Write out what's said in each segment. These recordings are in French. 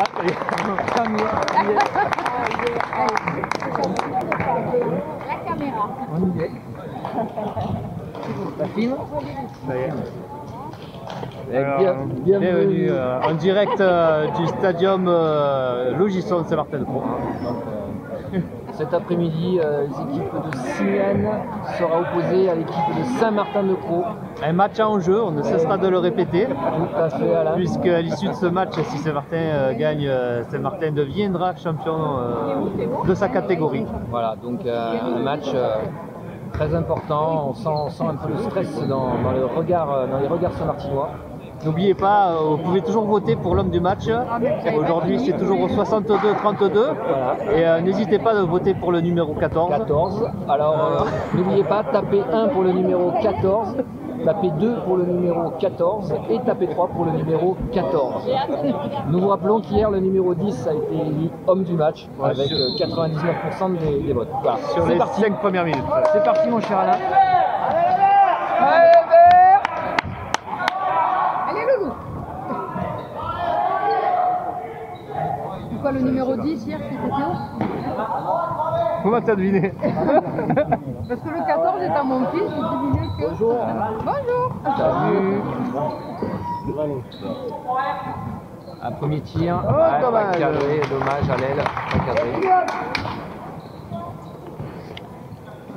Ah, ça y est. La caméra. On y est. La film. Ça y est. Bienvenue en direct du stadium Logisson Saint-Martin-de-Croix. Cet après-midi, l'équipe de Simeane sera opposée à l'équipe de Saint-Martin-de-Croix. Un match en jeu, on ne cessera de le répéter. Tout à fait, Alain. Puisque à l'issue de ce match, si Saint-Martin gagne, Saint-Martin deviendra champion de sa catégorie. Voilà, donc un match très important. On sent un peu le stress dans les regards saint-martinois. N'oubliez pas, vous pouvez toujours voter pour l'homme du match. Aujourd'hui, c'est toujours au 62-32. Voilà. Et n'hésitez pas à voter pour le numéro 14. 14. Alors, n'oubliez pas, tapez 1 pour le numéro 14, tapez 2 pour le numéro 14 et tapez 3 pour le numéro 14. Nous vous rappelons qu'hier, le numéro 10 a été élu homme du match avec 99% des votes. Voilà. Sur les 5 premières minutes. C'est parti, mon cher Alain. Pourquoi le numéro 10 hier c'était Théo? Comment t'as deviné? Parce que le 14 est à mon fils, j'ai deviné que... Bonjour. Bonjour. Salut. Un premier tir. Oh, dommage. Cadré, dommage à l'aile. Pas cadré.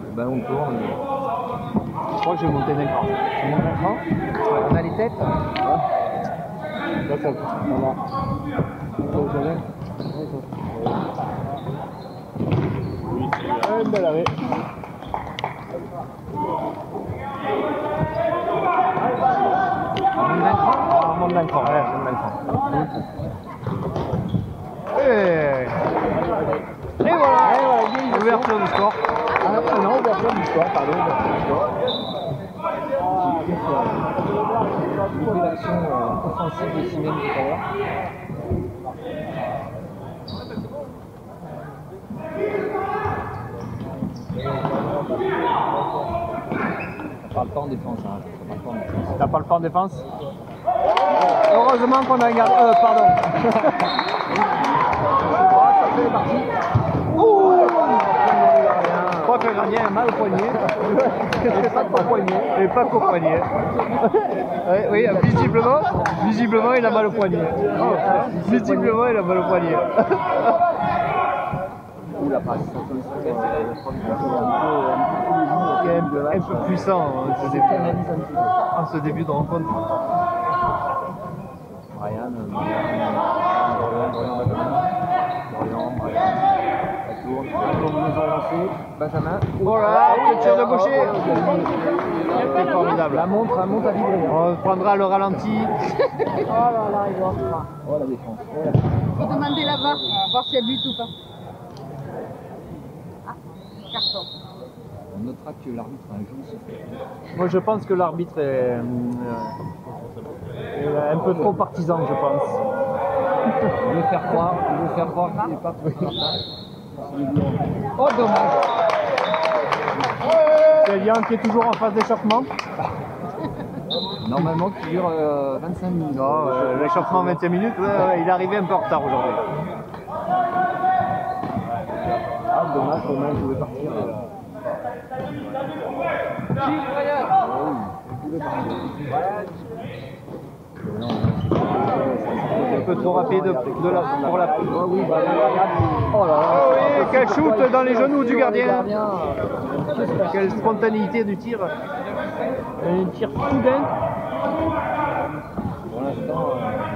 Le ballon tourne. Je crois que je vais monter d'un cran. Tu montes un cran? On a les têtes. Un bel arrêt. On monte d'un cran. Et voilà, ouverture du score. Non, ouverture du score, pardon. J'ai vu l'action offensive de Simeane tout à l'heure. Ça parle pas en défense, hein. T'as pas le temps en défense? Heureusement qu'on a gardé. Pardon. C'est parti. Je crois que le gardien a mal au poignet. Et pas qu'au poignet. Oui, visiblement il a mal au poignet. Visiblement il a mal au poignet. Ou la passe. Un peu puissant en ce début de rencontre. Brian. Benjamin. Voilà, le tir de gaucher. C'est formidable. La montre à vibrer. On prendra le ralenti. Oh là là, il doit pas. Oh la défense. Faut demander là-bas, voir s'il y a but ou pas. Ah, carton. On notera que l'arbitre a un joli sifflet. Moi je pense que l'arbitre est un peu trop partisan, je pense. Il veut faire croire qu'il n'est pas pris. Oh dommage. C'est Lyon qui est toujours en phase d'échauffement. Normalement qui dure 25 minutes. Non, l'échauffement 25 minutes, ouais, il est arrivé un peu en retard aujourd'hui. Ah dommage, il pouvait partir. Un peu trop rapide pour la... Oh oui, bah, oh là là. Oh oui, quel shoot dans les genoux du gardien. Quelle spontanéité du tir. Un tir soudain. Pour l'instant,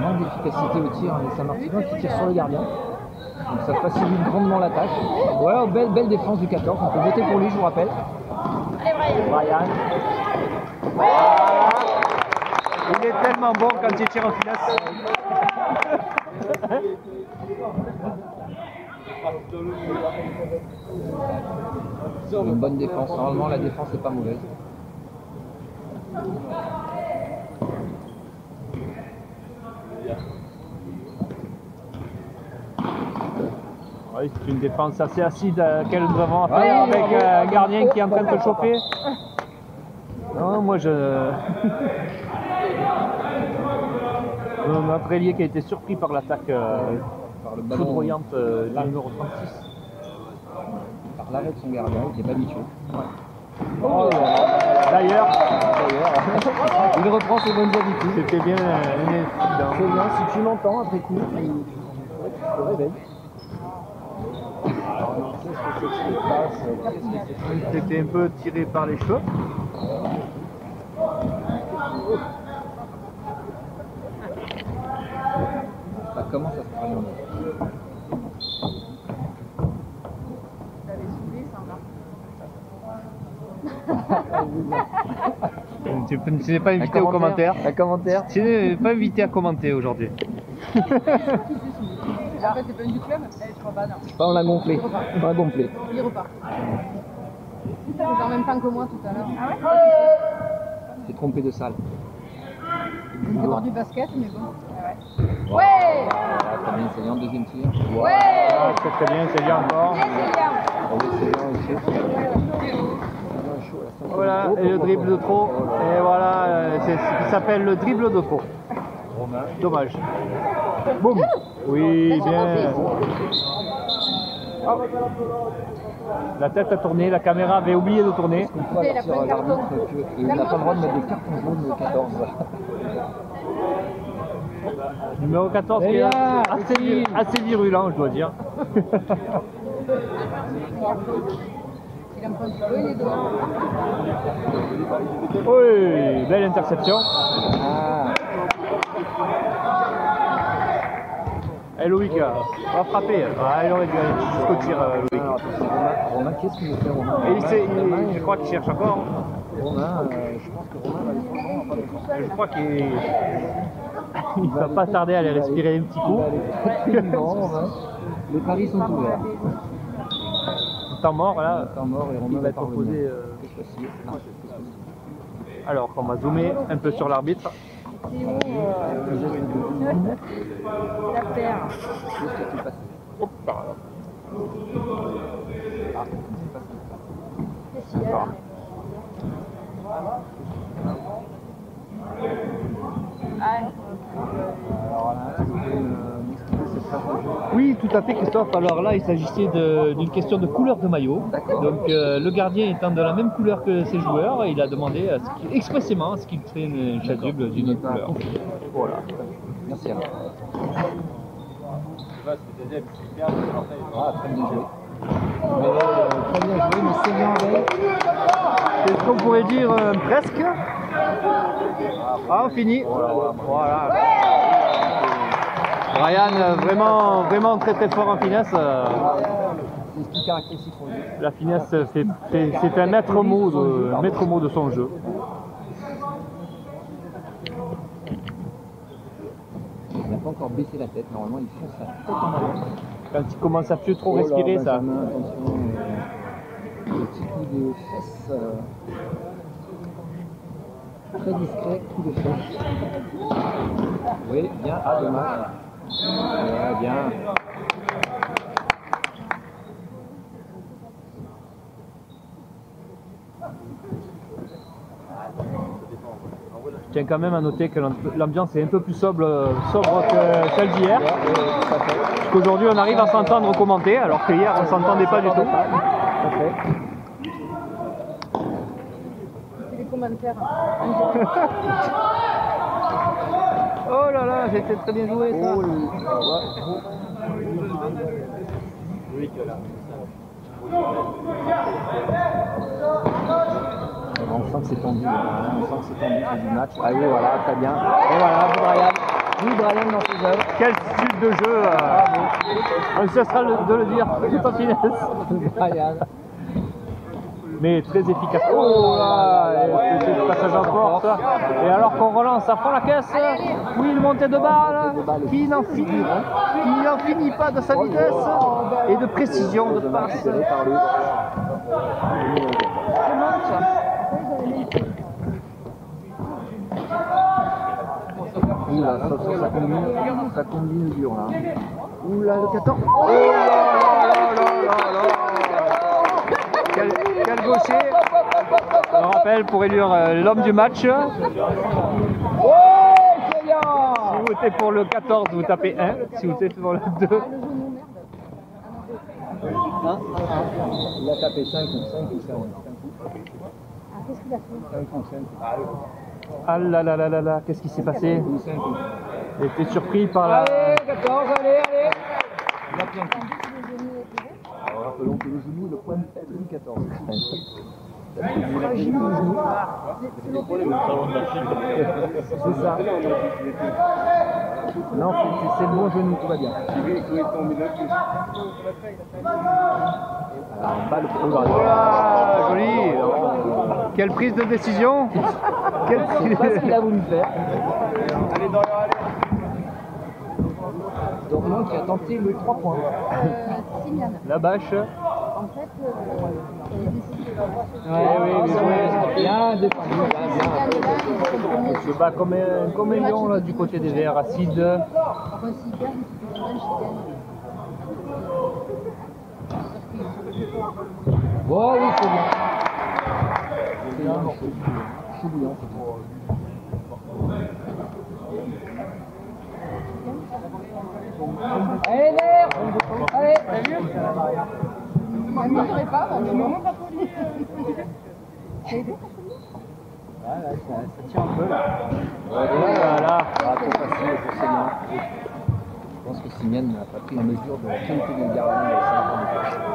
manque d'efficacité au tir, mais Saint-Martinois qui tire sur le gardien. Donc ça facilite grandement la tâche. Ouais, belle défense du 14, on peut voter pour lui, je vous rappelle. Brian. Il est tellement bon quand il tire en finesse. Une bonne défense, normalement la défense n'est pas mauvaise. Oui, c'est une défense assez acide à laquelle nous avons affaire avec un gardien qui est en train de se chauffer. Non, moi je... Notre ailier qui a été surpris par l'attaque Par le ballon, foudroyante du numéro 36. par l'arrêt de son gardien, il n'était pas habitué. Oh, d'ailleurs, Il reprend ses bonnes habitudes. c'était bien un incident. C'est bien, si tu l'entends après coup, tu te réveilles. Qu'est-ce que c'est que ce qui se passe? Qu'est-ce que c'est que Il s'était un peu tiré par les cheveux. ça commence à se parler en Tu n'es pas invité aux commentaires. Un commentaire. Tu n'es pas invité à commenter aujourd'hui. En fait, c'est pas une du club. Je crois pas, non. On l'a gonflé. On l'a gonflé. Il repart. C'est en même temps que moi tout à l'heure. Ah ouais? T'es trompé de salle. C'est pour du basket, mais bon. Ouais. Ouais. Très bien, c'est bien, deuxième tir. Ouais. Ah, c'est très bien, c'est bien encore. Bien, c'est bien. Oui, c'est bien aussi. Voilà, et le dribble de trop. Et voilà, c'est ce qui s'appelle le dribble de trop. Dommage. Boum. Oui, bien. Hop. La tête a tourné, la caméra avait oublié de tourner. On peut avertir l'arbitre qu'il n'a pas le droit de mettre des cartons jaunes le 14. Numéro 14 qui est assez virulent, je dois dire. Il a un peu les doigts. Oui, belle interception. Ah, Et Loïc va frapper. Ah, il aurait dû aller jusqu'au tir, Loïc. alors, attention, Romain, qu'est-ce qu'il veut faire, Romain? Et je crois qu'il cherche encore. Romain, je pense que Romain va aller prendre un pas de Je crois qu'il va pas tarder à aller respirer un petit coup. Romain. Les paris sont ouverts. Temps mort, là. Temps mort et Romain Il va être parvenir. opposé. Qu'est-ce que c'est? Non, qu'est-ce que c'est? Alors, on va zoomer un peu sur l'arbitre. C'est où la paire. Qu'est-ce qui s'est passé? Hop, par là. Ah, qu'est-ce qui s'est passé? Qu'est-ce qu'il y a? Alors là, tu peux m'expliquer cette phase de jeu? Oui, tout à fait, Christophe. Alors là, il s'agissait d'une question de couleur de maillot. Donc, le gardien étant de la même couleur que ses joueurs, il a demandé expressément à ce qu'il crée une chasuble d'une autre couleur. Voilà. Merci alors. Ah, très bien joué. Très bien joué, mais c'est bien avec. C'est ce qu'on pourrait dire presque. Ah, on finit. Voilà. Ryan, vraiment très très fort en finesse. C'est ce qui caractérise son jeu. La finesse, c'est un maître mot de son jeu. Il n'a pas encore baissé la tête, normalement il fonce la tête en avant. Quand il commence à plus trop respirer, ça. Benjamin, attention, le petit coup de fesse. Très discret, coup de fesse. Oui, bien, ah dommage. Ouais, bien. Je tiens quand même à noter que l'ambiance est un peu plus sobre que celle d'hier. Parce qu'aujourd'hui on arrive à s'entendre commenter, alors que hier on ne s'entendait pas du tout. C'est les commentaires. Oh là là, c'était très bien joué ça. On sent que c'est tendu, on sent que c'est tendu du match. Ah oui, voilà, très bien. Et voilà, Brian dans ses œuvres. Quel style de jeu on cessera de le dire, tout en finesse. Brian. Mais très efficace. Oh là, c'est le passage en force. Et alors qu'on relance à fond la caisse, oui, une montée de balle qui n'en finit pas de sa vitesse et de précision de passe. Oula, ça combine dur là. Oula, le 14. Oh là là là là là. Quel gaucher. On rappelle pour élire l'homme du match. Oh, c'est bien. vous êtes pour le 14, vous tapez 1. Si vous êtes pour le 2. Il a tapé 5 ou 5 ou 5. Ah, qu'est-ce qu'il a fait? 5 ou 5. Ah là là là là là, qu'est-ce qui s'est passé? Ou 5 ou 5. Il était surpris par la... Allez, 14, allez. Il a planté. Alors rappelons que le genou est le point faible du 14. C'est ça. Non, c'est le bon genou, tout va bien. Alors, balle au Voilà, joli. Quelle prise de décision. C'est pas ce qu'il a voulu faire. Allez, Dorian, allez. Dorian qui a tenté le 3 points. Simian. La bâche. En fait, il a décidé de Oui, Bien défendu. Il se bat comme un lion là, du côté des verts acides. S'il perd, je gagne. Bon, oui, c'est bien. C'est bien, c'est bouillant. Allez, l'air. Allez. T'as vu? Moi, je ne ferais pas, mais je ne m'en pas poli. Voilà, ça tient un peu là. Voilà. Ah, trop facile pour Simian. Je pense que Simian n'a pas pris la mesure de la qualité du gardien.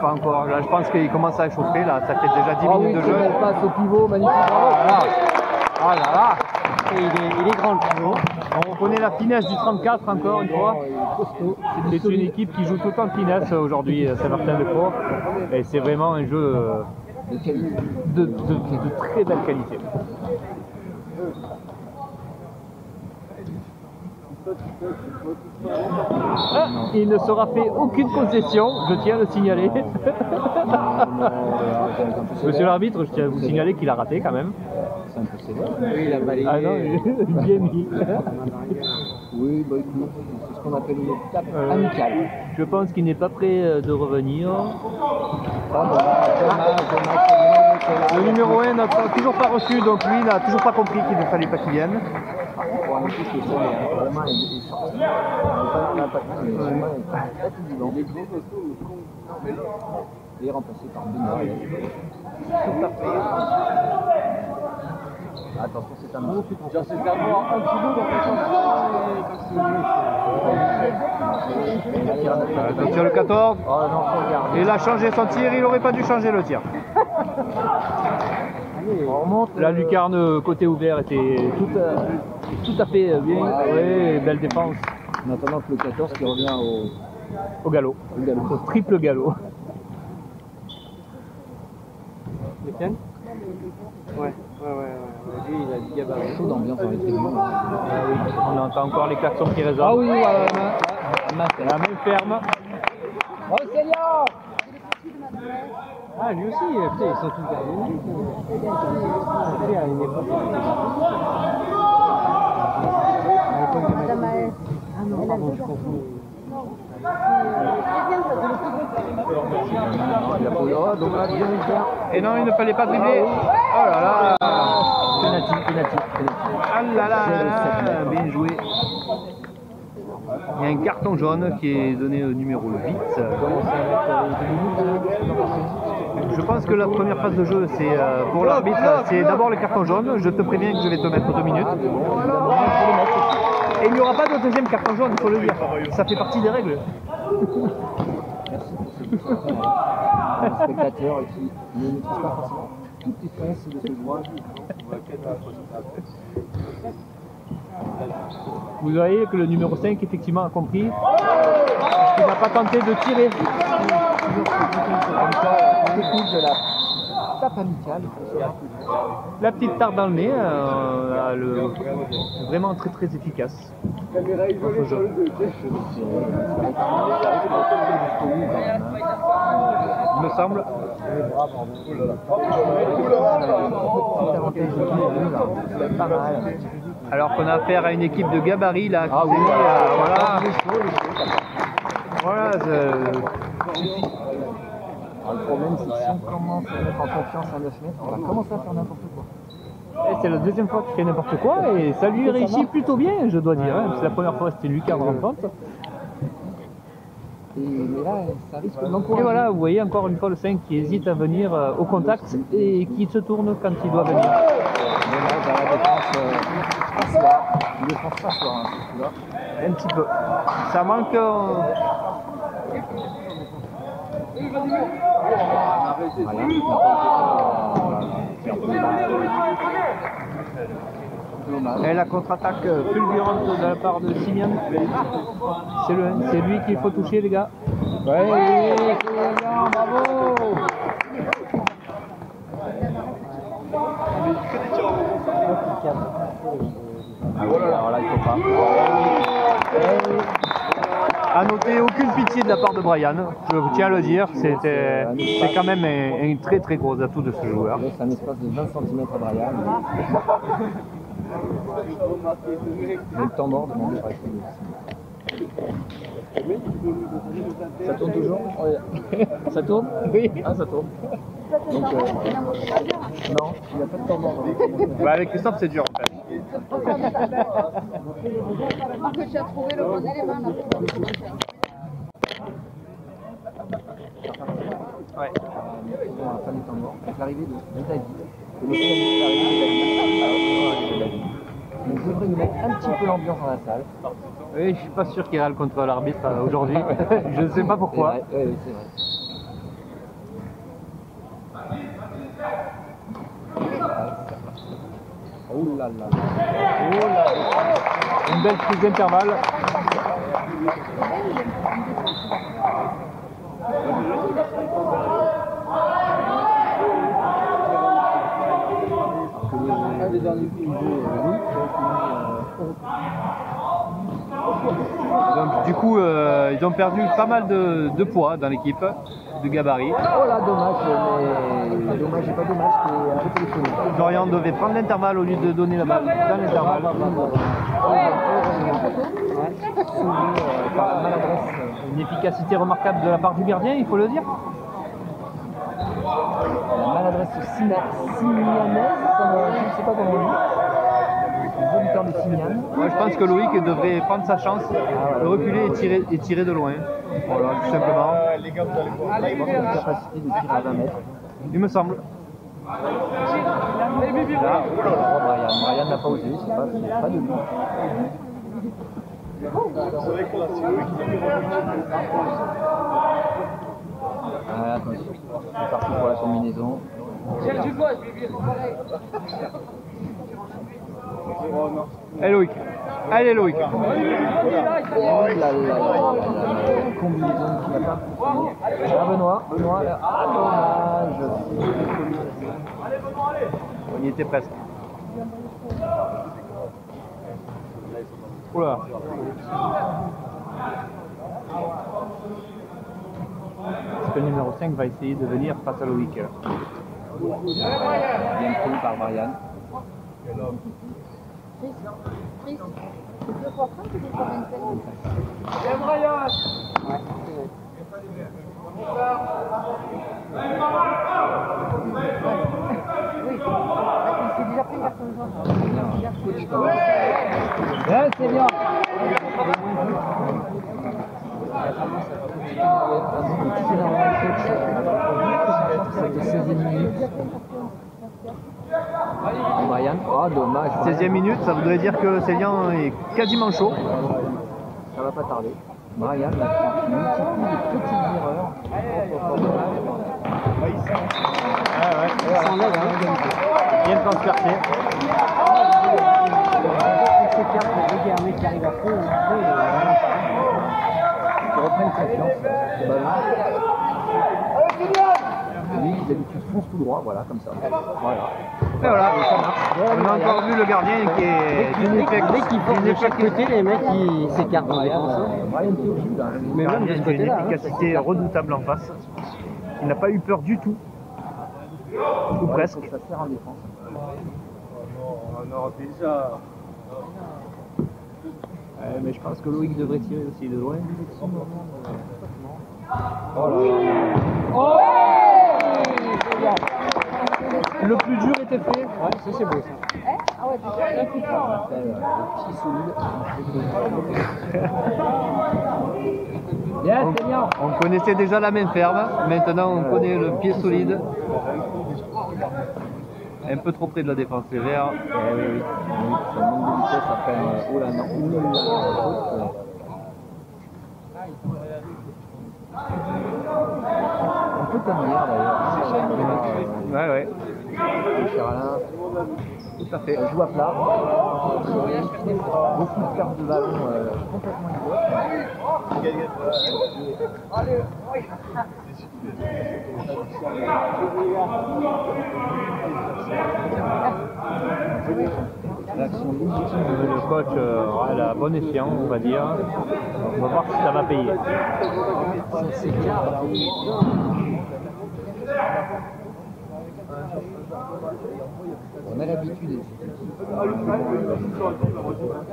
Pas encore. Là, je pense qu'il commence à chauffer. Là, ça fait déjà 10 Ah minutes oui, de jeu. elle passe au pivot, magnifique. Voilà. Ah là là. Il est grand le pivot. On reconnaît la finesse du 34 encore une fois. Il est costaud. C'est une équipe qui joue tout le temps de finesse aujourd'hui, Saint-Martin-de-Croix. Et c'est vraiment un jeu De qualité. de très belle qualité. Ah, il ne sera fait aucune concession, je tiens à le signaler. Monsieur l'arbitre, je tiens à vous signaler qu'il a raté quand même. C'est un peu sévère. Oui, il a balayé. Ah non, bien mis. Oui, bah écoute, c'est ce qu'on appelle une étape amicale. Je pense qu'il n'est pas prêt de revenir. Le numéro 1 n'a toujours pas reçu, donc lui n'a toujours pas compris qu'il ne fallait pas qu'il vienne. Pour un petit peu ça, vraiment, il est sorti. Il n'a pas de mal, mais vraiment, il est très évident. Il est remplacé par Benoît. Attention, c'est un bon coup. C'est d'avoir un petit bout dans Attention le 14. Oh non, faut regarder. Il a changé son tir, il n'aurait pas dû changer le tir. On remonte. La lucarne côté ouvert était tout à fait bien. Oui, belle défense. En attendant que le 14 qui revient Au galop. Au triple galop. Lequel? Ouais. Lui, il a du gabarit. chaud d'ambiance dans les tribunes. On entend encore les klaxons qui résonnent. Ah oui, la main La main ferme. Oh, Célia! Ah, lui aussi, putain, ils sont tous gardés. À une époque, Madame Aès. Ah non, pardon, je confonds. Et non, il ne fallait pas dribbler. Oh là là. Penalty. Ah là là, bien joué. Il y a un carton jaune qui est donné au numéro 8. Je pense que la première phase de jeu, c'est pour l'arbitre, c'est d'abord le carton jaune. Je te préviens que je vais te mettre 2 minutes. Et il n'y aura pas de deuxième carton jaune, il faut le dire. Ça fait partie des règles. Un spectateur qui ne maîtrise pas forcément toutes les faces de ce droit. Vous voyez que le numéro 5 effectivement a compris. Il n'a pas tenté de tirer. Technique de la tape amicale. La petite tarte dans le nez, vraiment très très efficace. Dans ce jeu. Il me semble. Pas mal. Alors qu'on a affaire à une équipe de gabarit là. Ah oui, voilà. Voilà. Alors, le problème, c'est que si on commence à mettre en confiance à 9 mètres, on va commencer à faire n'importe quoi. C'est la deuxième fois qu'il fait n'importe quoi et ça lui réussit plutôt bien, je dois dire. C'est la première fois c'était lui qui a remporté. Mais là, ça risque Et d'encourager. voilà, vous voyez encore une fois le 5 qui hésite à venir au contact et qui se tourne quand il doit venir. Mais là, dans la défense passoire. Une défense passoire, hein, celui-là. Un petit peu. Ça manque. Et la contre-attaque fulgurante de la part de Simian. C'est lui qu'il faut toucher, les gars. Ouais, bravo. Ah oui, alors là, il faut pas. À noter aucune pitié de la part de Brian, je tiens à le dire, c'est quand même un très très gros atout de ce joueur. Il laisse un espace de 20 cm à Brian. Mais le temps mort demandé par les. Ça tourne toujours? Ça tourne? Oui. Ah, ça tourne. Donc, non, il n'y a pas de temps mort. Bah, avec Christophe, c'est dur en fait. Marc, tu as trouvé le bon élément là. Ouais. On a pas du temps mort. Avec l'arrivée de David. Et le David. Donc, je voudrais nous mettre un petit peu l'ambiance dans la salle. Oui, je suis pas sûr qu'il râle contre l'arbitre aujourd'hui. Je ne sais pas pourquoi. Oui, c'est vrai. Oh là là. Oh là. Une belle prise d'intervalle. Donc, du coup, ils ont perdu pas mal de poids dans l'équipe, de gabarit. Oh là, dommage, mais dommage, pas dommage, c'est un peu téléphonique. Florian devait prendre l'intervalle au lieu de donner la balle dans l'intervalle. Par maladresse. Une efficacité remarquable de la part du gardien, il faut le dire. La maladresse simianaise, je ne sais pas comment on dit. Les auditeurs de Simian. Moi, je pense que Loïc devrait prendre sa chance, reculer et tirer de loin. Voilà, tout simplement. Une capacité de tir à 20 mètres. Il me semble. Brian n'a pas osé, c'est pas de lui. Ah, attention, c'est parti pour la combinaison. Allez Loïc. Allez Loïc. Oh là là là là, combinaison qui n'a pas fonctionné. Ah, Benoît, là. Ah, dommage. On y était presque. Oula. Est-ce que le numéro 5 va essayer de venir face à Loïc? Bien pris par Brian. Chris, 2 fois 30 ou 2 fois 25? Oui, c'est déjà pris par son genre. Ouais, c'est bien. C'était 16e minute. Brian, oh dommage. 16e minute, ça voudrait dire que Célian est quasiment chaud. Ça va pas tarder. Brian a multiplie de petites erreurs. Bien transpercé. Qui arrive à fond, Qui reprennent confiance. Ce ballon. Lui, d'habitude, fonce tout droit, voilà, comme ça. Voilà. Et voilà, on a encore vu le gardien qui est dès qu'il faut de chaque côté, les mecs ils s'écartent en défense. Brian qui occupe, hein. Mais même de ce une côté-là. efficacité redoutable en face. Il n'a pas eu peur du tout. Ou presque. Ça sert en défense. Mais je pense que Loïc devrait tirer aussi de loin. Oh là là. Oh, Le plus dur était fait. Ouais, ça c'est beau ça. Ah ouais, t'es sûr, Pied solide. Bien, c'est bien. On connaissait déjà la main ferme, maintenant on connaît le pied solide. Un peu trop près de la défense sévère. Oui, ça manque de vitesse après. Oh là, non. Un peu comme hier d'ailleurs. Ouais. Cher Alain. Tout à fait. Joue à plat. Beaucoup de pertes de ballon complètement Le coach a la bonne escient, on va dire. On va voir si ça va payer. On a l'habitude et ils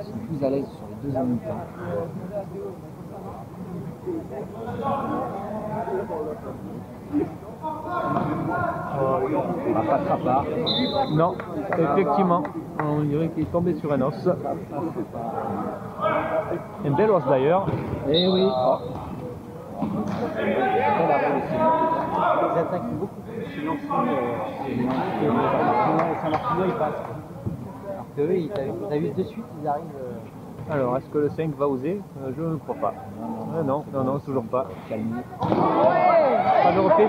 sont plus à l'aise sur les deux mi-temps. On va pas pas. Non, effectivement, on dirait qu'il est tombé sur un os. Un bel os d'ailleurs. Eh oui. Ils attaquent beaucoup plus Nancy Saint-Martino, ils passent. Alors que eux, t'as vu de suite, ils arrivent. Alors, est-ce que le 5 va oser? Je ne crois pas. Non, toujours pas. Calme. Pas de reprise.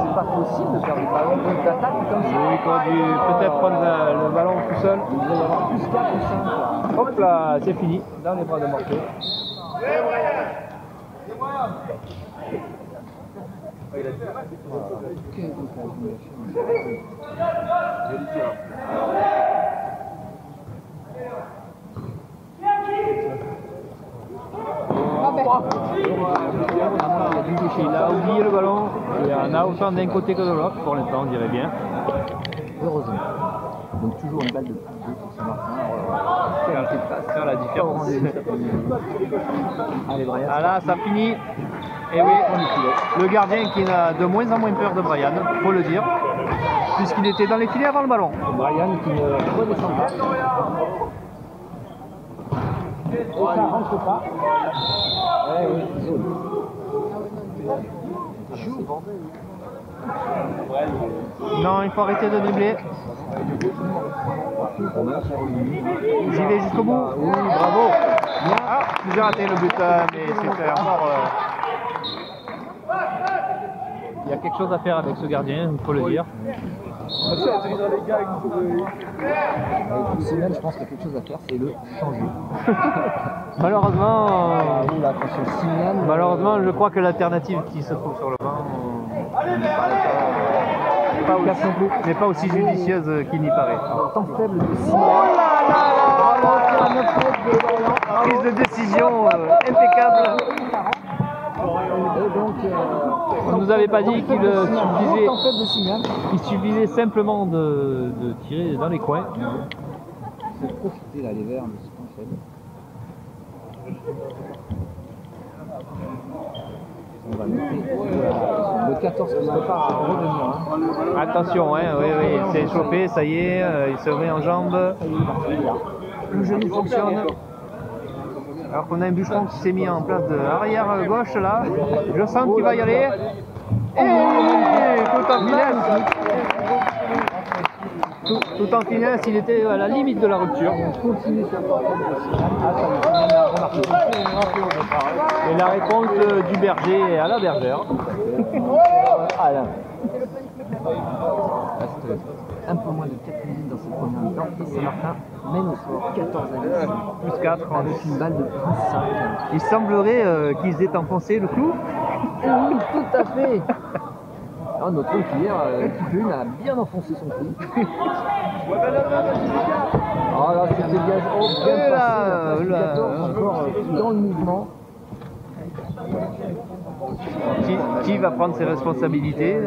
C'est pas possible de faire des ballons contre attaque comme ça. Oui, il aurait dû peut-être prendre le ballon tout seul. Il devrait y avoir plus 4 ou 5. Hop là, c'est fini. Dans les bras de Morteau. Il a oublié le ballon. Il y en a autant d'un côté que de l'autre. Pour l'instant, on dirait bien. Heureusement. Donc toujours une balle de plus pour Saint-Martin. Faire la différence. Allez, Brian. Ah là, ça finit. Et oui, le gardien qui n'a de moins en moins peur de Brian, faut le dire, puisqu'il était dans les filets avant le ballon. Brian qui ne redescend pas. Et ça rentre pas. Ouais, oui, zone. Non, il faut arrêter de dribbler. J'y vais jusqu'au bout. Oui, bravo. Ah, j'ai raté le but, mais c'était encore... Il y a quelque chose à faire avec ce gardien, il faut le dire. Simeone, je pense qu'il y a quelque chose à faire, c'est le changer. Malheureusement, je crois que l'alternative qui se trouve sur le banc n'est pas aussi judicieuse qu'il n'y paraît. Temps faible de Simeone. Prise de décision impeccable. Et donc, On nous avait pas dit qu'il temps faible de Simeone. suffisait simplement de tirer dans les coins. Il faut profiter là, les verts, mais c'est temps faible. On va noter. Le 14 qui se prépare à revenir. Attention, hein, oui, il s'est échauffé, ça y est, il se met en jambe. Le genou fonctionne. Alors qu'on a un bûcheron qui s'est mis en place de arrière gauche là. Je sens qu'il va y aller. Et tout en finesse. Tout en finesse, il était à la limite de la rupture. On continue sur le temps faible de Simeone. Ah, ça y est, Simeone a remarqué. Et la réponse du berger à la bergère. Alain. Reste un peu moins de 4 minutes dans cette première mi-temps et Saint-Martin mène au score 14 à 10. Plus 4. Avec une balle de plus 5. Il semblerait qu'ils aient enfoncé le clou. Oui, tout à fait. Ah, notre hier, l'équipe 1 a bien enfoncé son clou. Ah là, c'était bien, bien passé. La 14 encore dans le mouvement. Qui va prendre ses responsabilités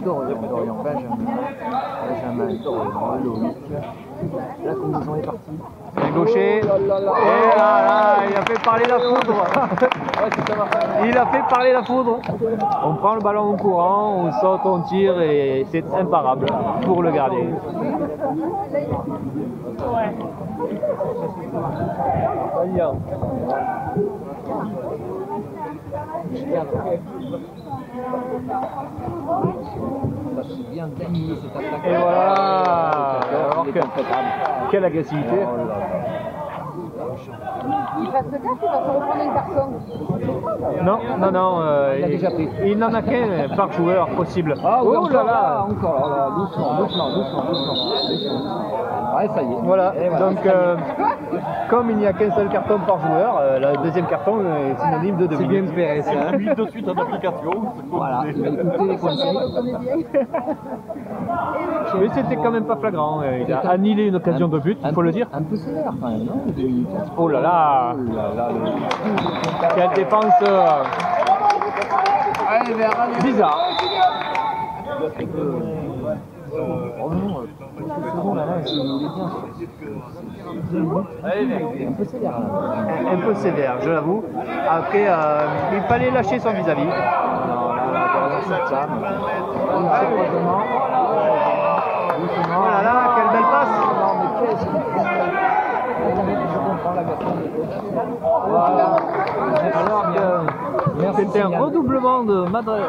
Dorian, Benjamin, Loïc. La combinaison est partie. Le gaucher. Et là, il a fait parler la foudre. Il a fait parler la foudre. On prend le ballon au courant, on saute, on tire et c'est imparable pour le gardien. C'est bien d'animer cette attaque. Et voilà. Alors quelle agressivité. Il fasse gaffe, il va se reprendre un carton. Non, Il a déjà pris. il n'en a qu'un par joueur possible. Ah oui, oh là là. encore là, doucement. Ouais, ça y est. Voilà, Et donc comme il n'y a qu'un seul carton par joueur, le deuxième carton est synonyme de 2 minutes. C'est bien Pérez, hein. Mis de suite en application. Voilà, mais écoutez les conseils. Mais c'était quand même pas flagrant, il a annihilé une occasion de but, il faut le dire. Un peu sévère quand même, non 2 minutes. Oh là là, quelle défense bizarre. Oh non, ce second là, il est bien. Un peu sévère là. Un peu sévère, je l'avoue. Après, il fallait lâcher son vis-à-vis. Non, là, c'est ça. Oh là là, quelle belle passe. Non, mais qu'est-ce qu'il fait? Je comprends la personne. Voilà. Alors que C'était un redoublement de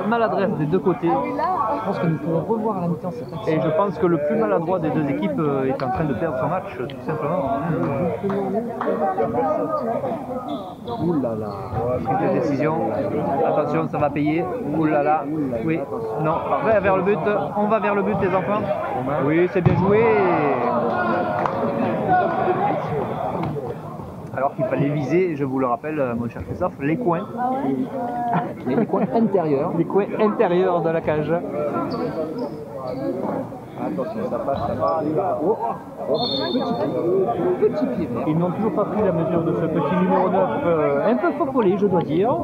maladresse des deux côtés. je pense que nous pouvons revoir à la mi-temps cette action. Et je pense que le plus maladroit des deux équipes est en train de perdre son match, tout simplement. Ouh là là. Prise de décision. Attention, ça va payer. Ouh là là. Oui. Non. Vers le but. On va vers le but, les enfants. Oui, c'est bien joué. Alors qu'il fallait viser, je vous le rappelle, mon cher Christophe, les coins. Les coins intérieurs. Les coins intérieurs de la cage. Attention, ça passe. Oh, petit pied vert. Ils n'ont toujours pas pris la mesure de ce petit numéro 9, un peu fofolé, je dois dire.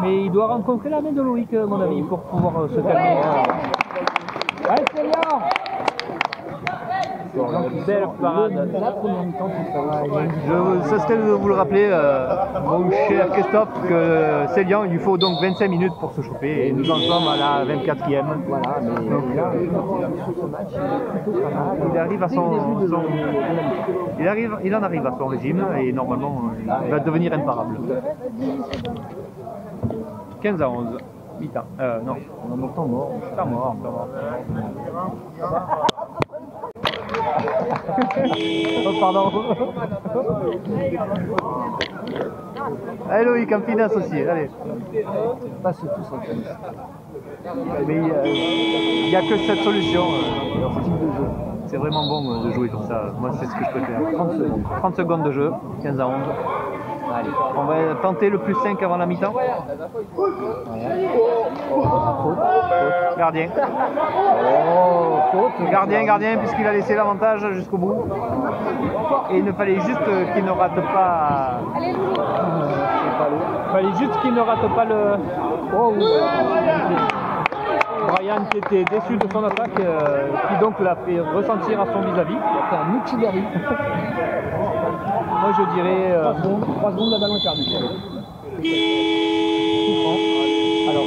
Mais il doit rencontrer la main de Loïc, à mon avis, pour pouvoir se calmer. Allez, Célian! Belle parade. La première mi-temps qui fera. Ça serait de vous le rappeler, mon cher Christophe, que Célian, il lui faut donc 25 minutes pour se chauffer. Et nous en sommes à la 24e. Voilà, mais là, sur ce match, il est plutôt pas mal. Il arrive à il en arrive à son régime et normalement il va devenir imparable. 15 à 11, mi-temps. Non, On a mon temps mort. temps mort. Oh, pardon. Allez Loïc, un petit associé, allez. Passe tous en tennis. Mais il n'y a que cette solution. Leur style de jeu. C'est vraiment bon de jouer comme ça. Moi, c'est ce que je préfère. 30 secondes. 30 secondes de jeu, 15 à 11. Allez. On va tenter le plus 5 avant la mi-temps. Faute. Gardien. Oh, faute. Gardien, puisqu'il a laissé l'avantage jusqu'au bout. Et il ne fallait juste qu'il ne rate pas. Allez, Louis. Il fallait juste qu'il ne rate pas le. Oh, oui. Brian qui était déçu de son attaque, qui donc l'a fait ressentir à son vis-à-vis. C'est un Mouchidari. Moi je dirais. 3 secondes, la ballon est perdu. Alors,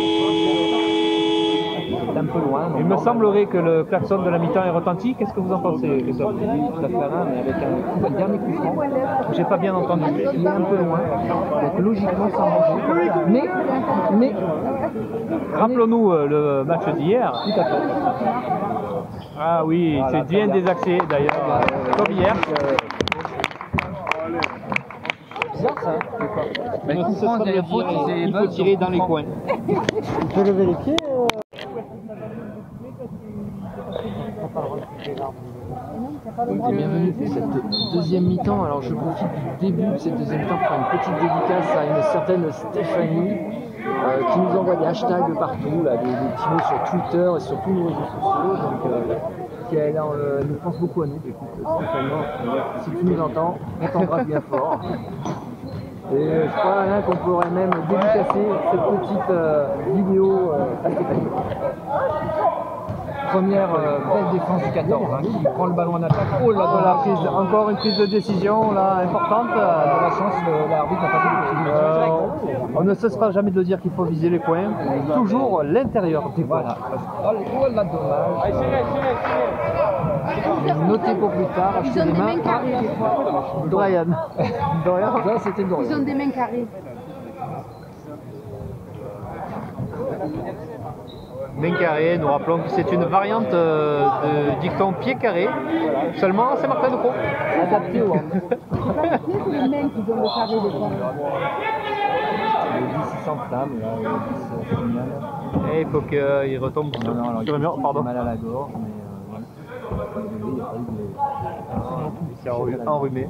c'est un peu loin. Il me semblerait que le klaxon de la mi-temps est retenti. Qu'est-ce que vous en pensez, Christophe? Tout à fait là, mais avec un dernier coup franc. J'ai pas bien entendu. Il est un peu loin. Donc logiquement, ça manger. Mais. Rappelons-nous le match d'hier. Tout à fait. Ah oui, Voilà, c'est bien très bien. désaxé d'ailleurs, comme hier. Bizarre ça. Il faut tirer dans les coins. Tu peux lever les pieds Et bienvenue pour cette deuxième mi-temps. Alors je profite du début de cette deuxième mi-temps pour faire une petite dédicace à une certaine Stéphanie qui nous envoie des hashtags partout, là, des petits mots sur Twitter et sur tous nos réseaux sociaux. Donc, elle nous pense beaucoup à nous. Écoute, Stéphanie, si tu nous entends, on t'embrasse bien fort. Et je crois Alain qu'on pourrait même dédicacer cette petite vidéo à Stéphanie. Première belle défense du 14 hein, qui prend le ballon en attaque. Oh là là, Encore une prise de décision là importante. de la chance, l'arbitre n'a pas fait de On ne cessera jamais de dire qu'il faut viser les points. Toujours l'intérieur des points. Voilà. Oh là, dommage. Notez pour plus tard, Ils acheter ont des des mains. mains carrées des fois. Dorian. Dorian. Ça, c'était Ils Dorian. ont des mains carrées. Main carré, nous rappelons que c'est une variante de dicton pied carré, seulement à Saint-Martin-de-Croix. Adapté au hand. C'est les mains qui ont le carré des fois. Le 10 sans flamme, là, le 10 final. Et il faut qu'il retombe sur le mur, pardon. Mal à la gorge, mais il n'y a pas eu de... Il s'est enrhumé.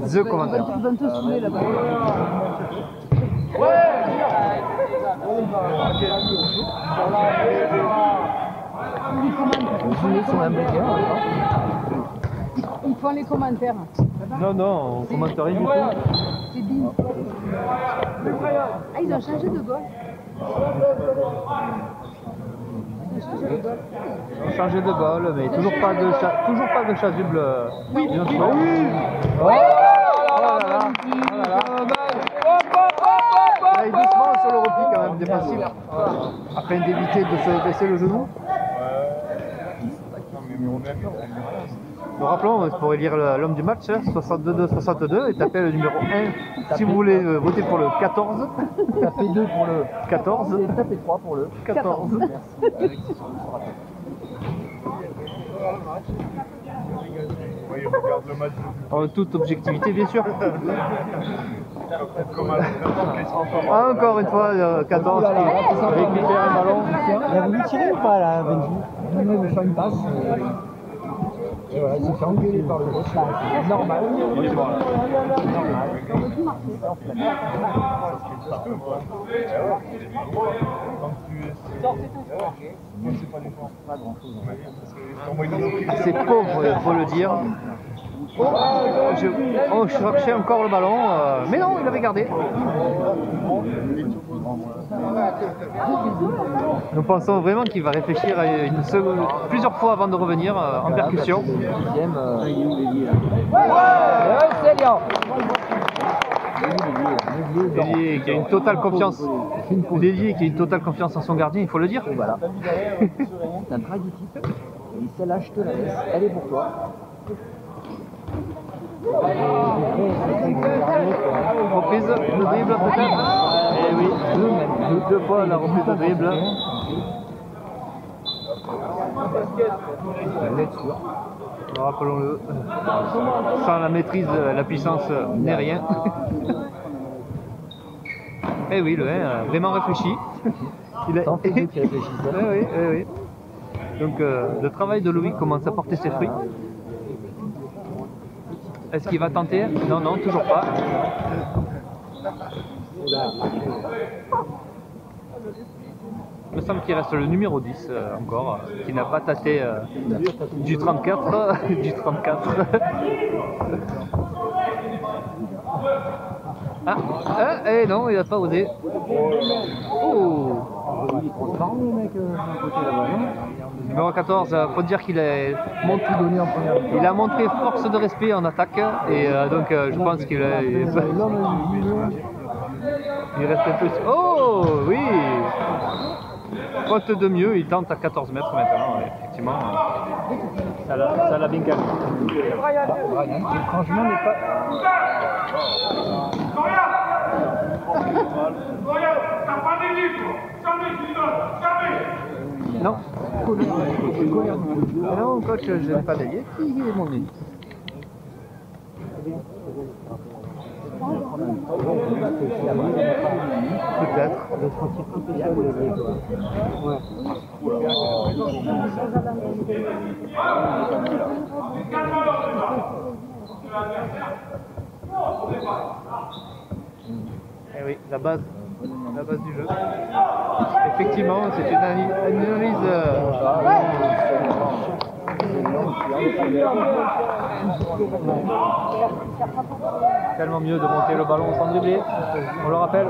The commentaire. Ils vont te saouler là-bas. Ils commentent. Ils font les commentaires. Non, non, on commente rien du tout. C'est bien. Ah, ils ont changé de goal. Changer de bol, mais toujours pas de chasuble. Oui, bien sûr. Oh là là. Allez, doucement sur le repli quand même, défensif. Afin d'éviter de se baisser le genou. Nous rappelons, pour élire l'homme du match, 62-62 et tapez le numéro 1 si vous voulez voter pour le 14. Tapez 2 pour le 14. et tapez 3 pour le 14. En toute objectivité, bien sûr. Encore une fois, 14 qui récupère un ballon. Il a voulu tirer ou pas là, Benji? Il veut faire une passe. Et voilà, il s'est fait engueuler par le gauche. Normal. Assez pauvre, il faut le dire. On cherchait encore le ballon, mais non, il avait gardé. Nous pensons vraiment qu'il va réfléchir à plusieurs fois avant de revenir en percussion. Deuxième. C'est Léon. Délié qui a une totale confiance. Délié qui a une totale confiance en son gardien, il faut le dire. Voilà. C'est un travail d'équipe. Et celle-là, je te la laisse. Elle est pour toi. Reprise de dribble peut-être. Eh oui, deux fois la reprise de dribble. Rappelons-le, sans la maîtrise, la puissance n'est rien. Eh oui, le 1 a vraiment réfléchi. Il a... Tant pis qui réfléchissent. oui, oui, oui. Donc le travail de Louis commence à porter ses fruits. Est-ce qu'il va tenter? Non, non, toujours pas. Il me semble qu'il reste le numéro 10 encore, qui n'a pas tâté du 34. Du 34. Ah, eh non, il n'a pas osé. Oh. Numéro 14, faut dire qu'il a montré force de respect en attaque et donc je pense qu'il il reste un peu. Oh oui, faute de mieux, il tente à 14 mètres maintenant, effectivement. Ça l'a bien calmé. Franchement, n'est pas. Non. Non, coach, je n'ai pas d'ailier. Il est mon ailier. Peut-être. Eh oui, la base du jeu. Effectivement, c'est une analyse. Tellement mieux de monter le ballon sans dribbler, on le rappelle.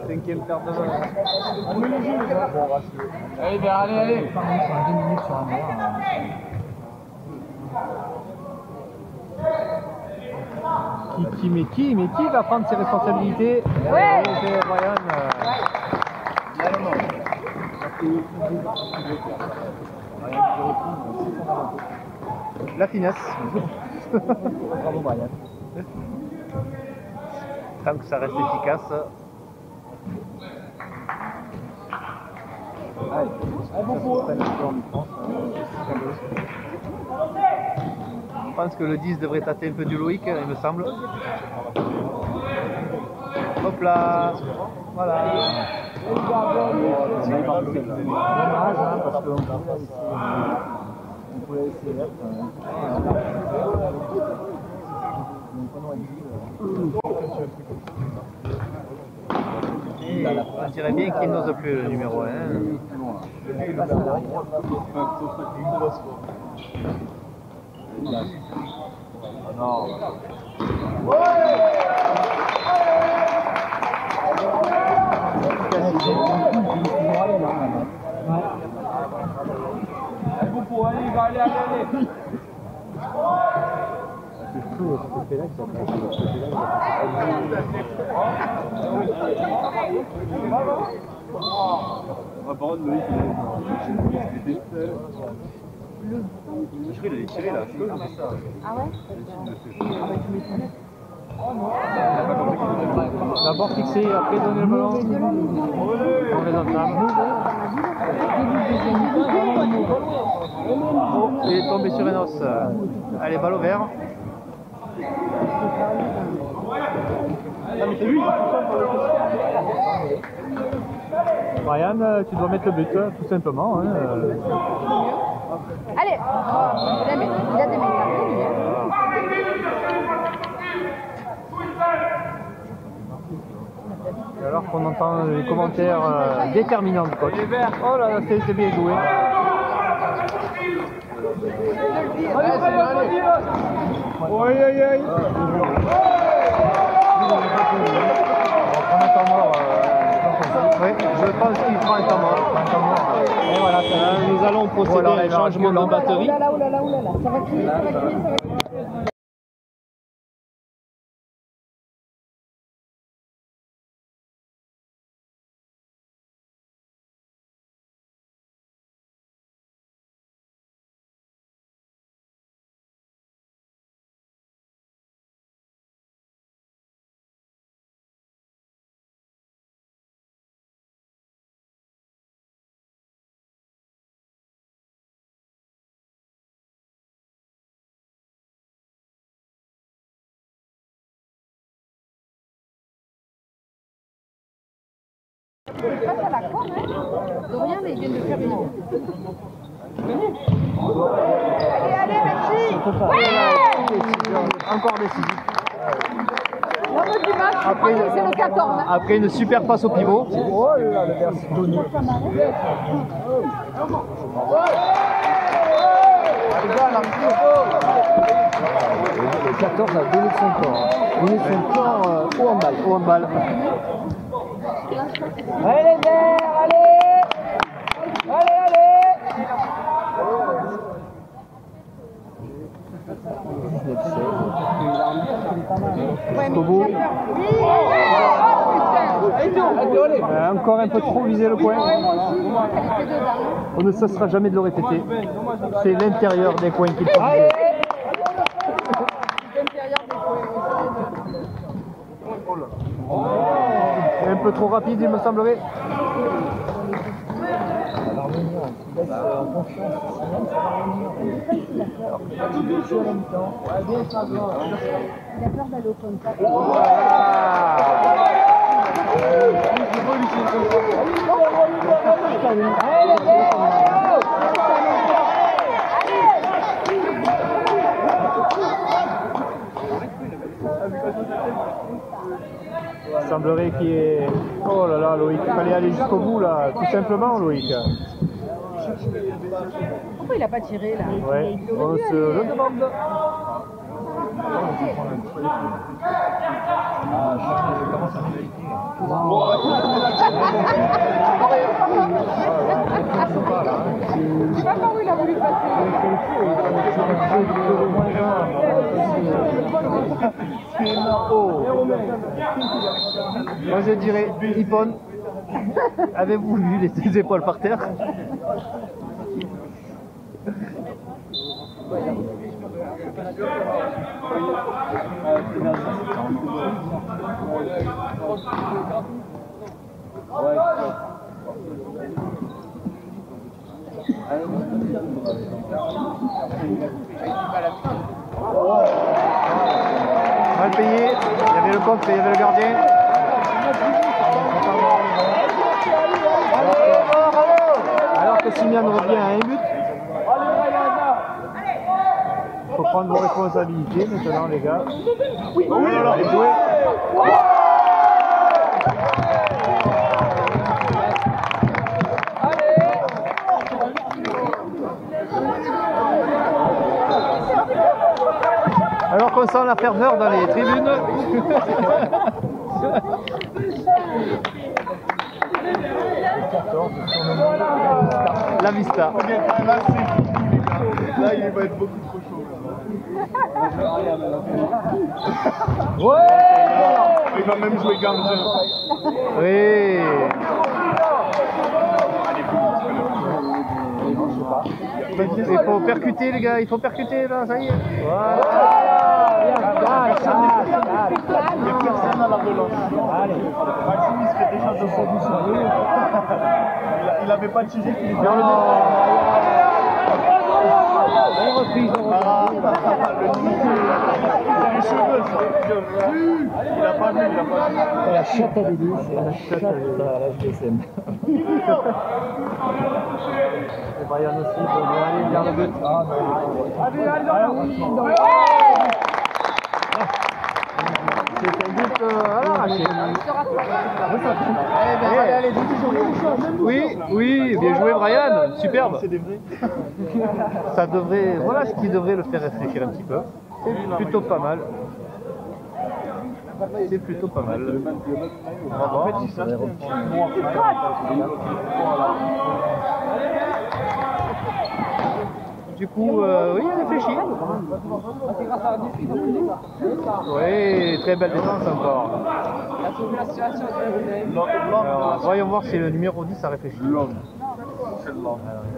Cinquième perte de ballon. Allez. Qui va prendre ses responsabilités? Ouais. C'est Ryan. La finesse. Bravo Brian. Tant que ça reste efficace. Je pense que le 10 devrait tâter un peu du Loïc, il me semble. Hop là. Voilà. C'est dommage hein, parce qu'on pouvait essayer d'être. On dirait bien qu'il n'ose plus le numéro 1. Ah ouais? D'abord fixer, après donner le ballon. On les entame. Oh, il est tombé sur un os. Allez, balle au vert. Ryan, tu dois mettre le but, tout simplement. Hein. Allez, il a des mecs après, lui. Alors qu'on entend les commentaires déterminants du coach. Oh là là, c'est bien joué. Allez. On prend un temps mort. Oui, je pense qu'il prend un temps mort. Et voilà, nous allons procéder à un changement de batterie. Oulala, ça va crier, ça va crier. Face à la con, hein. Dorian, ils viennent de faire une. Allez, merci. Encore décisif. L'homme du match, je crois que c'est le 14. Hein. Après une super passe au pivot. Oh là, le verre c'est Tony. Le 14 a donné son corps. Donné son corps au handball. Au handball. Allez les verts, allez. Jusqu'au bout. Encore un peu trop visé le coin. On ne cessera jamais de le répéter. C'est l'intérieur des coins qu'il faut viser. Un peu trop rapide, il me semblerait. En confiance, même ça va revenir. Il a peur d'aller au contact. Voilà. Il semblerait qu'il y ait... Oh là là, Loïc, il fallait aller jusqu'au bout là, tout simplement, Loïc. Pourquoi il a pas tiré là? Ouais, on se le demande. Je sais pas par où il a voulu passer. Moi je dirais, Ippon, avez-vous vu les deux épaules par terre? Mal payé, il y avait le coach et il y avait le gardien. Alors que Simian revient à un but. Il faut prendre vos responsabilités maintenant, les gars. Oui, Et jouer. Alors qu'on sent la ferveur dans les tribunes. La Vista. Là, il va être beaucoup trop chaud. Ouais. Il va même jouer gardien. Oui. Il faut percuter les gars, il faut percuter là, ça y est. Voilà. Il n'y a personne à la relance. Maxime, il se fait déjà de son. Il n'avait pas tiré qu'il était dans le il a pas vu, il a pas vu. La chatte à Dédé, c'est la chatte à la GSM. Et Brian aussi, il va aller vers le but. C'est un but à l'arraché. Oui, oui, bien joué Brian, superbe. C'est des vrais. Ça devrait, voilà ce qui devrait le faire réfléchir un petit peu. C'est plutôt pas mal. C'est plutôt pas mal. En fait, il s'est acheté un petit noir. Du coup, oui, réfléchis. Oui, très belle défense encore. Alors, voyons voir si le numéro 10 a réfléchi.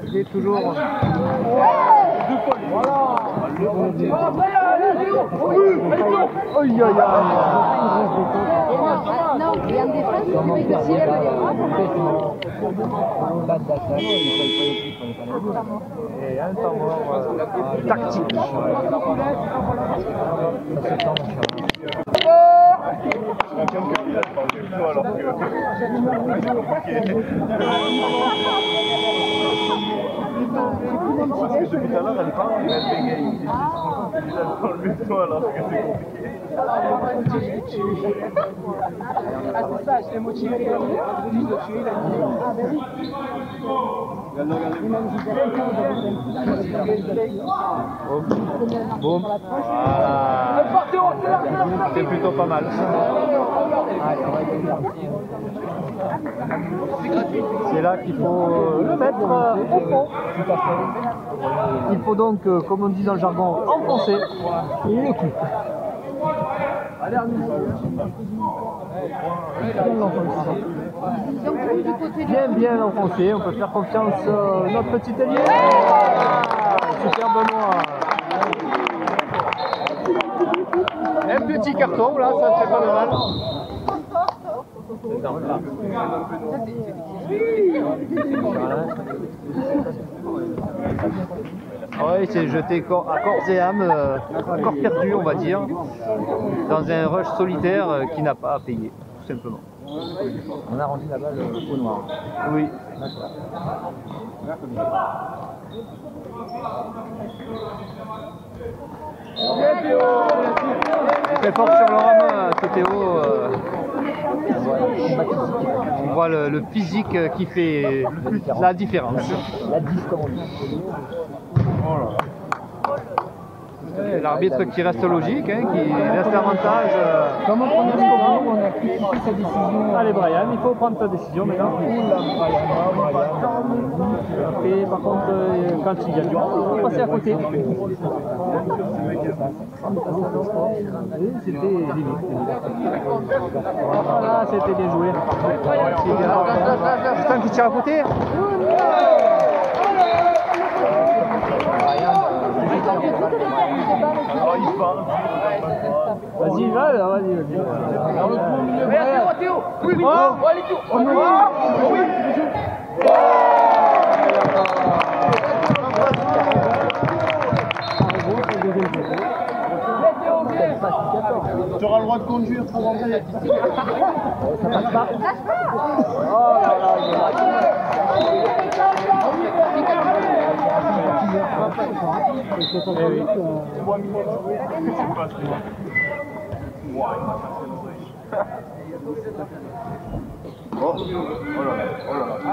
Il est toujours... Aïe aïe aïe. Non, il y a une défense, c'est avec le ciel. Et un temps mort Tactique. Quelqu'un qui a parlé de toi alors que parce que depuis tout à l'heure elle parle mais elle bégaye. Il a parlé de toi alors que c'est compliqué. Ah, c'est ça, je t'ai motivé. Boum. Voilà. C'est plutôt pas mal. C'est là qu'il faut le mettre au fond. Il faut donc, comme on dit dans le jargon, enfoncer le coup. Bien enfoncé, on peut faire confiance à notre petit ailier. Super Benoît. Un petit carton là, ça ne fait pas de mal. Oui, il s'est jeté à corps et âme, corps perdu on va dire, dans un rush solitaire qui n'a pas à payer. tout simplement. On a rendu la balle au noir. Oui. Il fait fort sur le rame, ce Théo. On voit le physique qui fait la différence. La 10 comme on dit. L'arbitre qui reste logique, hein, qui laisse l'avantage. Comment on a critiqué sa décision? Allez Brian, il faut prendre ta décision maintenant. Et par contre, quand il y a du monde, il faut passer à côté. C'était limite. Voilà, c'était bien joué. Justin qui tire à côté. Vas-y, va, vas-y. Tu auras le droit de conduire pour rentrer. Ça passe pas. Oh là là,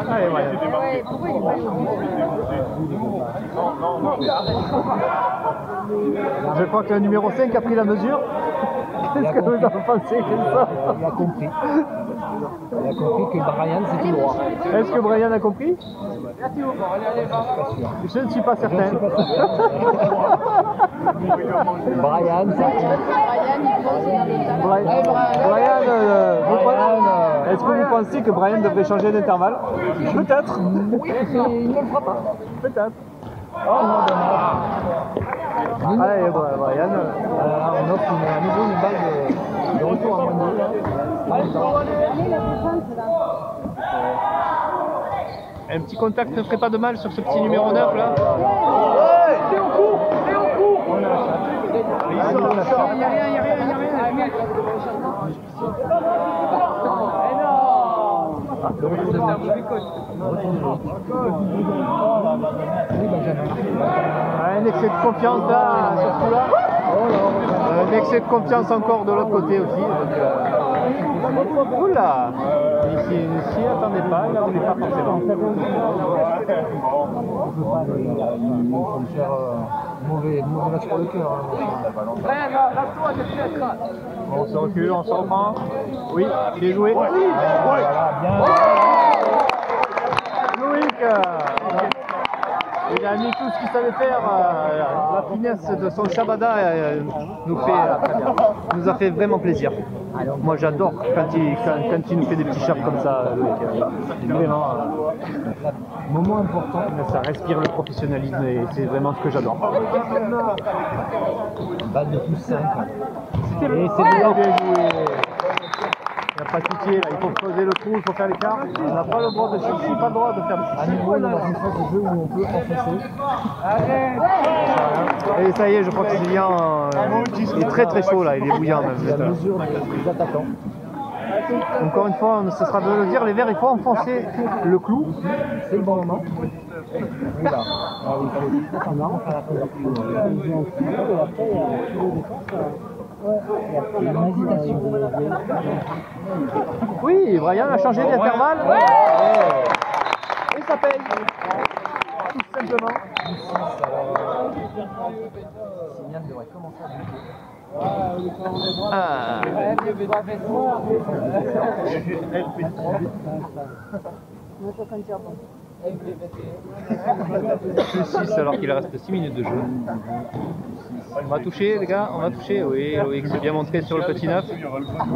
Allez, ouais. Ouais, pourquoi il est pas allé au bout? Je crois que le numéro 5 a pris la mesure. Qu'est-ce que vous en pensez comme ça? Il a compris. Il a compris que Brian c'est tout droit. Est-ce que Brian a compris? Je ne suis pas certain. Brian, Est-ce que vous pensez que Brian devrait changer d'intervalle? Peut-être. il ne le fera pas. Peut-être. Oh non, dommage. Allez, Brian. On offre à nouveau une balle de retour à moins Un petit contact ne ferait pas de mal sur ce petit numéro 9 là. Un excès de confiance là, sur ce coup-là. Un excès de confiance encore de l'autre côté aussi. Oula, ici, il s'y attendait pas, il ne voulait pas forcément. Il faut me faire mauvais match pour le cœur. On se recule, on se reprend. Oui, il est joué. Loïc, il a mis tout ce qu'il savait faire. La finesse de son Shabada nous a fait vraiment plaisir. Moi j'adore quand il nous fait des petits chocs comme ça, Loïc. Vraiment, Moment important. ça respire le professionnalisme et c'est vraiment ce que j'adore. Balle de plus 5. Et c'est bien joué. Il n'y a pas de pitié, là. Il faut creuser le trou, il faut faire l'écart. On n'a pas le droit de chercher, pas le droit de faire À nouveau, dans une phase de jeu où on peut enfoncer. Et ça y est, je crois que Julien est très très chaud là, il est bouillant même. La mesure des attaquants. Encore une fois, ce sera de le dire, les verts, il faut enfoncer le clou. C'est le bon moment. Oui, là. Ah oui, il faut faire la Oui, Brian a changé d'intervalle. Et ça paye. Tout simplement. Signal devrait commencer à buter. Ah. Plus 6 alors qu'il reste 6 minutes de jeu. On va toucher les gars, on va toucher. Oui, Loïc s'est bien montré sur le petit 9.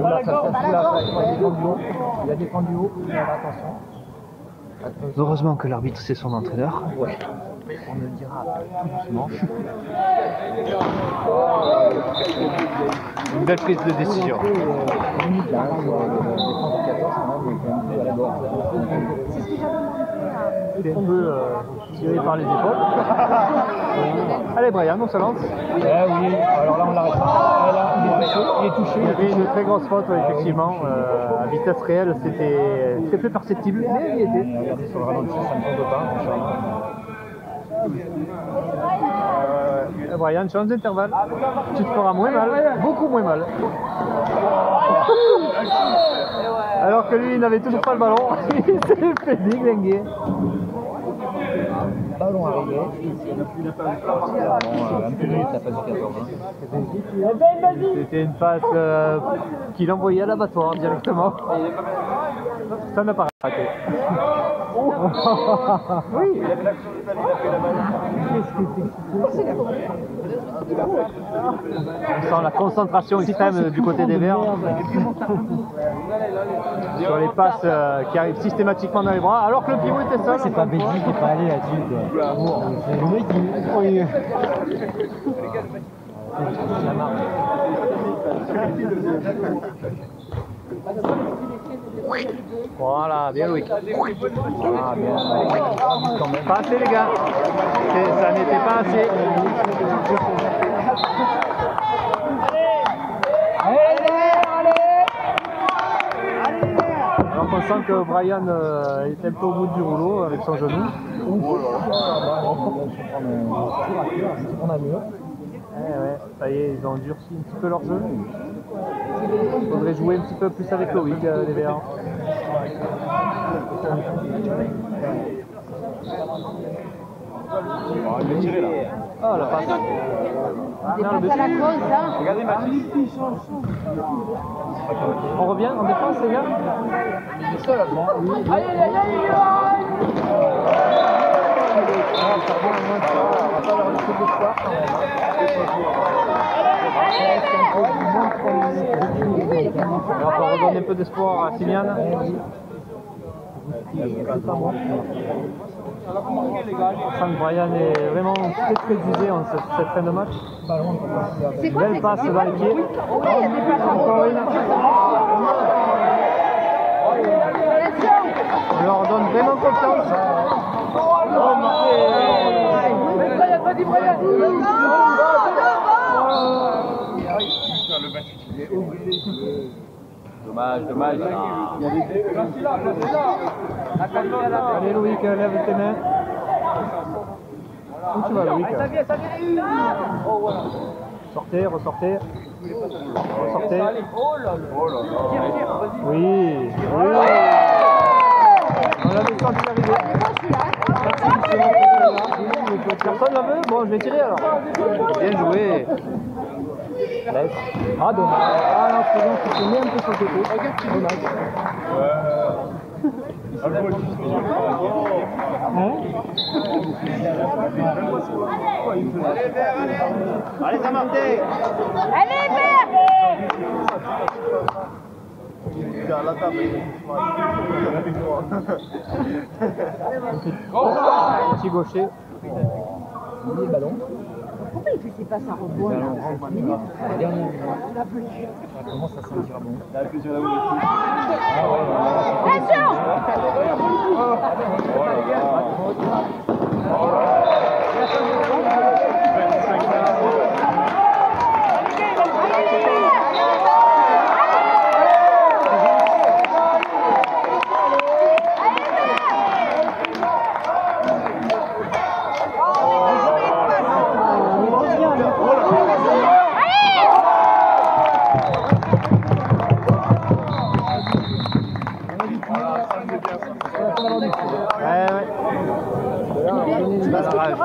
Là, ça il a défendu haut. Il a défendu haut. Attention. Heureusement que l'arbitre c'est son entraîneur. Ouais. On le dira tout doucement. Une belle prise de décision. Limite là, sur défense du 14, quand même, il est quand même à la bord. C'est un peu tiré par les épaules. Allez Brian, on se lance. Oui, alors là on l'arrête pas. Là, il est touché. Il y avait une très grosse faute, effectivement. À vitesse réelle, c'était très peu perceptible, mais il y était. Regardez sur le ralenti, ça ne tombe pas. Brian, change d'intervalle. Tu te feras moins mal, beaucoup moins mal. Alors que lui, il n'avait toujours pas le ballon. Il s'est fait déglinguer. Ballon arrivé. Un peu minute la passe du 14. C'était une passe qu'il envoyait à l'abattoir directement. Ça n'a pas raté. Oui. On sent la concentration extrême du côté des Verts sur les passes qui arrivent systématiquement dans les bras, alors que le pivot était seul. C'est pas Bézi qui est pas allé là-dessus. C'est le mec qui. La marque. Voilà, bien Loïc. Ah, bien. Pas assez les gars. Ça n'était pas assez. Donc on sent que Brian est un peu au bout du rouleau avec son genou. Ouais, ça y est, ils ont durci un petit peu leur jeu. Il faudrait jouer un petit peu plus avec Loïc, les Verts. Ah, la passe. Des passes à la cause, hein. On revient en défense, les gars. Alors on redonne un peu d'espoir à Sylviane. On sent que Brian est vraiment très usé en cette fin de match. C'est quoi, Belle passe dans les pieds. Pourquoi il y a des passes à Encore une. On leur donne vraiment confiance. Dommage. Allez Loïc, lève tes mains. Où tu vas Loïc? Sortez, ressortez. Ressortez. Oui. On l'avait senti arriver. Personne la veut? Bon, je vais tirer alors. Bien joué. Ah, dommage. Ah, non, c'est bon, tu te mets un peu sur le côté. Dommage. Allez, ça marche. Allez, Vert! Petit gaucher. Le ballon. Pourquoi il fait ses passes à rebond là? Comment ça sentira bon? Attention!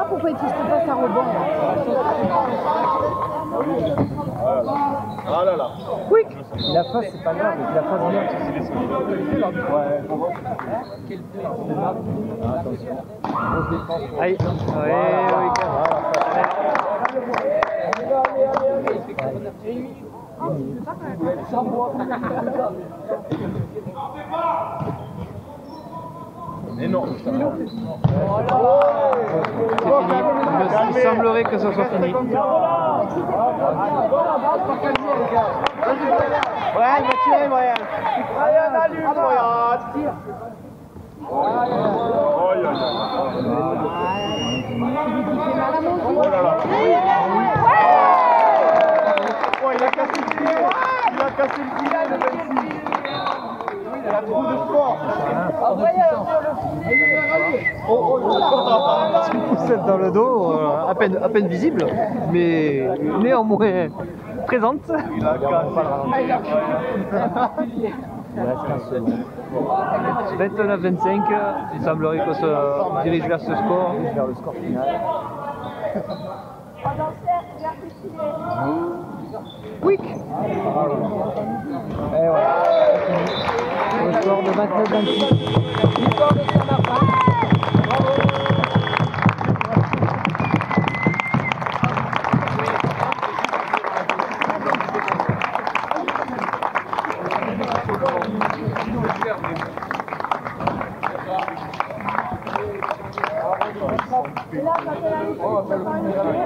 Pourquoi il fait ses passes à rebond là? Ah là là. Oui. La face, c'est pas grave, la face bien. Aïe, Énorme. Il semblerait que ce soit fini. Ouais, il va tirer, Brian. Brian, allume, Brian. Oh là là. Oh, il a cassé le filet. Il a cassé le filet, le 26. Il a trop de sport. Une poussette dans le dos, à peine visible, mais néanmoins présente. Il a cassé. 29-25, il semblerait qu'on se dirige vers ce score. Vers le score final. Quick. Et voilà. Le score de 29-26. Victoire de Saint-Martin. Bravo.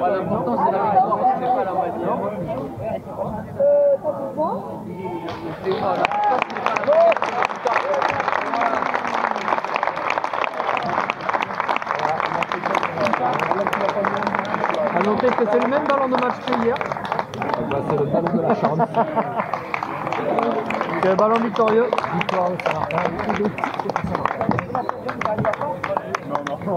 L'important c'est la victoire, c'est pas la manière. À noter que c'est le même ballon de match que hier. C'est le ballon de la chance. C'est le ballon victorieux. Victoire de Saint-Martin. Et le titre de Saint-Martin. Non.